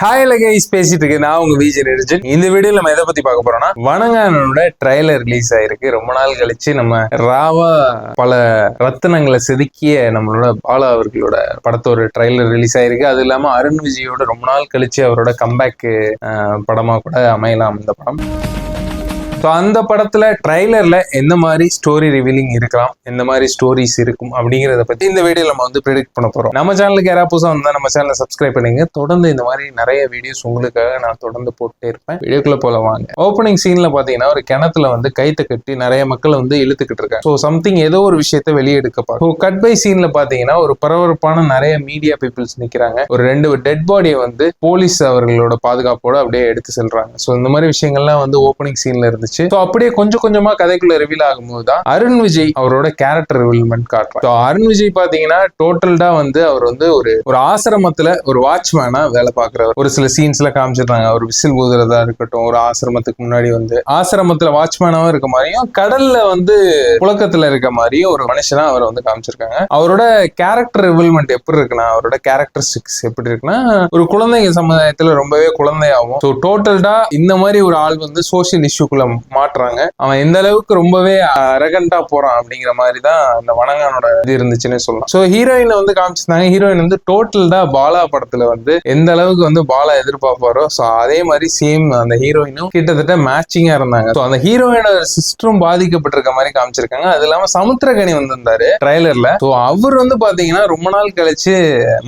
Hi guys, பேசிட்டு இருக்கேன் நான் உங்க விஜய் நிரஞ்சன். இந்த வீடியோல நம்ம எதை பத்தி பார்க்க போறோம்னா, வணங்கானோட ட்ரைலர் ரிலீஸ் ஆயிருக்கு. ரொம்ப நாள் கழிச்சு நம்ம ராவா பல ரத்தினங்களை செதுக்கிய நம்மளோட பாலா அவர்களோட படத்தோட ட்ரைலர் ரிலீஸ் ஆயிருக்கு. அது இல்லாம அருண் விஜயோட ரொம்ப நாள் கழிச்சு அவரோட கம்பேக் படமா கூட அமையலாம் இந்த படம். ஸோ அந்த படத்துல ட்ரைலர்ல எந்த மாதிரி ஸ்டோரி ரிவீலிங் இருக்கலாம், எந்த மாதிரி ஸ்டோரிஸ் இருக்கும் அப்படிங்கிறத பத்தி இந்த வீடியோல நம்ம வந்து ப்ரெடிக்ட் பண்ண போறோம். நம்ம சேனலுக்கு யாராவது புதுசாக வந்தா நம்ம சேனலை சப்ஸ்கிரைப் பண்ணுங்க. தொடர்ந்து இந்த மாதிரி நிறைய வீடியோஸ் உங்களுக்காக நான் தொடர்ந்து போட்டுட்டே இருப்பேன். வீடியோக்குள்ள போல வாங்க. ஓப்பனிங் சீன்ல பாத்தீங்கன்னா ஒரு கிணத்துல வந்து கைத்தை கட்டி நிறைய மக்கள் வந்து இழுத்துக்கிட்டு இருக்காங்க. ஸோ சம்திங் ஏதோ ஒரு விஷயத்த வெளியெடுக்கப்பாங்க. ஸோ கட் பை சீன்ல பாத்தீங்கன்னா ஒரு பரபரப்பான நிறைய மீடியா பீப்புள்ஸ் நிக்கிறாங்க. ஒரு 2 டெட் பாடியை வந்து போலீஸ் அவர்களோட பாதுகாப்போட அப்படியே எடுத்து செல்றாங்க. ஸோ இந்த மாதிரி விஷயங்கள்லாம் வந்து ஓப்பனிங் சீன்ல இருந்து. அப்படியே கொஞ்சம் கொஞ்சமா கதைக்குள்ள ரிவீல் ஆகும்போது தான் அருண் விஜய் அவரோட கேரக்டர் ரிவீல்மெண்ட் காட்டுறாங்க. அருண் விஜய் பாத்தீங்கன்னா டோட்டல்டா வந்து அவர் வந்து ஒரு ஆசிரமத்துல ஒரு வாட்ச்மேனா வேலை பார்க்கிறவர். ஒரு சில சீன்ஸ்ல காமிச்சிருக்காங்க. ஒரு விசில் ஊதுறதா இருக்கட்டும், ஒரு ஆசிரமத்துக்கு முன்னாடி வந்து ஆசிரமத்துல வாட்ச்மேனாவும் இருக்க மாதிரியும், கடல்ல வந்து புழக்கத்துல இருக்க மாதிரியும் ஒரு மனுஷனா அவரை வந்து காமிச்சிருக்காங்க. அவரோட கேரக்டர் ரிவீல்மெண்ட் எப்படி இருக்குன்னா, அவரோட கேரக்டரிஸ்டிக்ஸ் எப்படி இருக்குன்னா, ஒரு குழந்தைங்க சமுதாயத்துல ரொம்பவே குழந்தையாகும். ஸோ டோட்டல்டா இந்த மாதிரி ஒரு ஆள் வந்து சோசியல் இஷ்யூக்குள்ள மாட்டுறாங்க. அவன் எந்த அளவுக்கு ரொம்பவே அரகண்டா போறான் அப்படிங்கிற மாதிரி தான் அந்த வணங்கானோட இது இருந்துச்சுன்னு சொல்லலாம். ஸோ ஹீரோயினை வந்து காமிச்சிருந்தாங்க. ஹீரோயின் வந்து டோட்டல்டா பாலா படத்துல வந்து எந்த அளவுக்கு வந்து பாலா எதிர்பார்ப்பாரோ ஸோ அதே மாதிரி சேம் அந்த ஹீரோயினும் கிட்டத்தட்ட மேட்சிங்கா இருந்தாங்க. ஸோ அந்த ஹீரோயினோட சிஸ்டரும் பாதிக்கப்பட்டிருக்க மாதிரி காமிச்சிருக்காங்க. அது இல்லாம சமுத்திரகனி வந்திருந்தாரு ட்ரைலர்ல. ஸோ அவர் வந்து பாத்தீங்கன்னா ரொம்ப நாள் கழிச்சு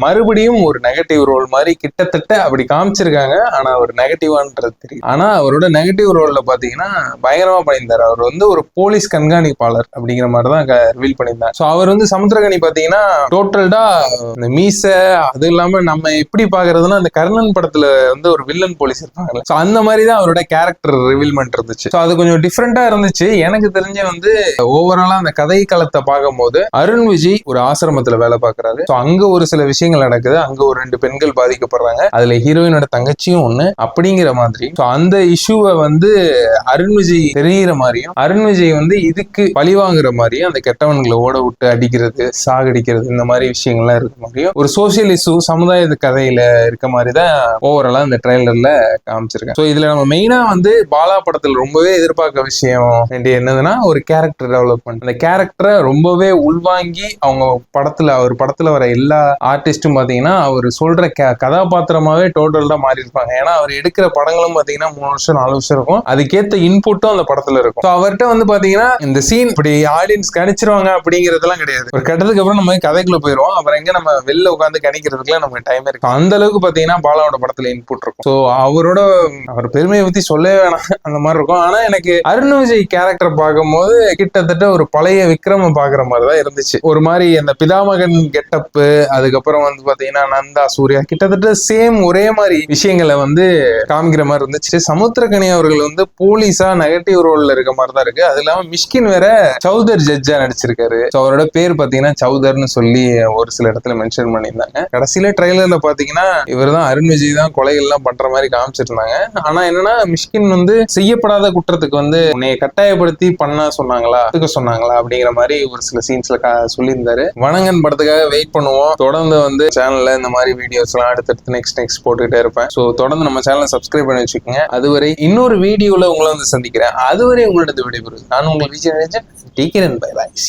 மறுபடியும் ஒரு நெகட்டிவ் ரோல் மாதிரி கிட்டத்தட்ட அப்படி காமிச்சிருக்காங்க. ஆனா ஒரு நெகட்டிவான்றது தெரியும். ஆனா அவரோட நெகட்டிவ் ரோல்ல பாத்தீங்கன்னா பயங்கரமா பண்ணியிருந்தாரு. அவர் வந்து ஒரு போலீஸ் கண்காணிப்பாளர் அப்படிங்கிற மாதிரி தான் ரிவீல் பண்ணியிருந்தார். ஸோ அவர் வந்து சமுத்திரகனி பாத்தீங்கன்னா டோட்டல்டா இந்த மீச அது இல்லாம நம்ம எப்படி பாக்குறதுன்னா அந்த கர்ணன் படத்துல வந்து ஒரு வில்லன் போலீஸ் இருப்பாங்கல்ல, ஸோ அந்த மாதிரி தான் அவரோட கேரக்டர் ரிவீல்மெண்ட் இருந்துச்சு. ஸோ அது கொஞ்சம் டிஃப்ரெண்டா இருந்துச்சு. எனக்கு தெரிஞ்ச வந்து ஓவராலா அந்த கதை களத்தை பார்க்கும்போது அருண் விஜய் ஒரு ஆசிரமத்துல வேலை பார்க்கறாரு. ஸோ அங்க ஒரு சில விஷயங்கள் நடக்குது. அங்க ஒரு 2 பெண்கள் பாதிக்கப்படுறாங்க. அதுல ஹீரோயினோட தங்கச்சியும் ஒண்ணு அப்படிங்கிற மாதிரி. ஸோ அந்த இஷ்யூவை வந்து அருண் விஜய் தெரிகிற மாதிரியும், அருண் விஜய் வந்து இதுக்கு பழி வாங்குற மாதிரியும், அந்த கெட்டவன்களை ஓட விட்டு அடிக்கிறது, சாகடிக்கிறது, இந்த மாதிரி விஷயங்கள்லாம் இருக்க மாதிரியும் ஒரு சோசியல் இஷ்யூ சமுதாய கதையில இருக்க மாதிரி தான் ஓவராலா இந்த ட்ரைலர்ல காமிச்சிருக்கேன். ஸோ இதுல நம்ம மெயினா வந்து பாலா படத்துல ரொம்பவே எதிர்பார்க்க விஷயம் என்னதுன்னா ஒரு கேரக்டர் டெவலப்மெண்ட். அந்த கேரக்டரை ரொம்பவே உள்வாங்கி அவங்க அவர் படத்துல வர எல்லா ஆர்டிஸ்டும் பாத்தீங்கன்னா அவர் சொல்ற கதாபாத்திரமாவே டோட்டல் தான் மாறி இருப்பாங்க. ஏன்னா அவர் எடுக்கிற படங்களும் பாத்தீங்கன்னா 3 வருஷம் 4 வருஷம் இருக்கும். அதுக்கேற்ற இன்புட்டும் அந்த படத்துல இருக்கும். அவர்கிட்ட வந்து பாத்தீங்கன்னா இந்த சீன் இப்படி ஆடியன்ஸ் கணிச்சிருவாங்க அப்படிங்கறதெல்லாம் கிடையாது. ஒரு கட்டத்துக்கு அப்புறம் நம்ம கதைக்குள்ள போயிருவோம். அப்புறம் எங்க நம்ம வெளில உட்காந்து கணிக்கிறதுக்குலாம் நமக்கு டைம் இருக்கு. அந்த அளவுக்கு பாத்தீங்கன்னா பாலாவோட படத்துல இன்புட் இருக்கும். ஸோ அவர் பெருமையை பத்தி சொல்லவே வேணாம், அந்த மாதிரி இருக்கும். ஆனா எனக்கு அருண் விஜய் கேரக்டர் பார்க்கும்போது கிட்டத்தட்ட ஒரு பழைய விக்ரம பாக்குற மாதிரி தான் இருந்துச்சு. ஒரு மாதிரி அந்த பிதாமகன் கெட்டப்பு, அதுக்கப்புறம் வந்து பாத்தீங்கன்னா நந்தா சூர்யா கிட்டத்தட்ட சேம் ஒரே மாதிரி விஷயங்களை வந்து காமிக்கிற மாதிரி இருந்துச்சு. சமுத்திரகனி அவர்கள் வந்து போலீஸா நெகட்டிவ் ரோல்ல இருக்க மாதிரி தான் இருக்கு. அது இல்லாம மிஷ்கின் வேற சௌதர் ஜட்ஜா நடிச்சிருக்காரு. அவரோட பேர் பாத்தீங்கன்னா சௌதர்னு சொல்லி ஒரு சில இடத்துல மென்ஷன் பண்ணியிருந்தாங்க. கடைசியில ட்ரைலர்ல பாத்தீங்கன்னா இவர் தான் அருண் விஜய் தான் கொலைகள் எல்லாம் பண்ற மாதிரி காமிச்சிருந்தாங்க. ஆனா என்னன்னா மிஷ்கின் வந்து செய்யப்படாத குற்றத்துக்கு வந்து உன்னை கட்டாயப்படுத்தி பண்ண சொன்னாங்களா அப்படிங்கிற மாதிரி ஒரு சில சீன்ஸ்ல சொல்லியிருந்தாரு. வணங்கன் படத்துக்காக வெயிட் பண்ணுவோம். தொடர்ந்து வந்து சேனல்ல இந்த மாதிரி வீடியோஸ் எல்லாம் அடுத்தடுத்து நெக்ஸ்ட் போட்டுக்கிட்டே இருப்பேன். ஸோ தொடர்ந்து நம்ம சேனலை சப்ஸ்கிரைப் பண்ணி வச்சுக்கோங்க. அதுவரை இன்னொரு வீடியோல உங்களை வந்து சந்திக்கிறேன். அதுவரை உங்களோட விடைபெறுவது நான் உங்கள் Vijay Niranjan. Take care and bye by.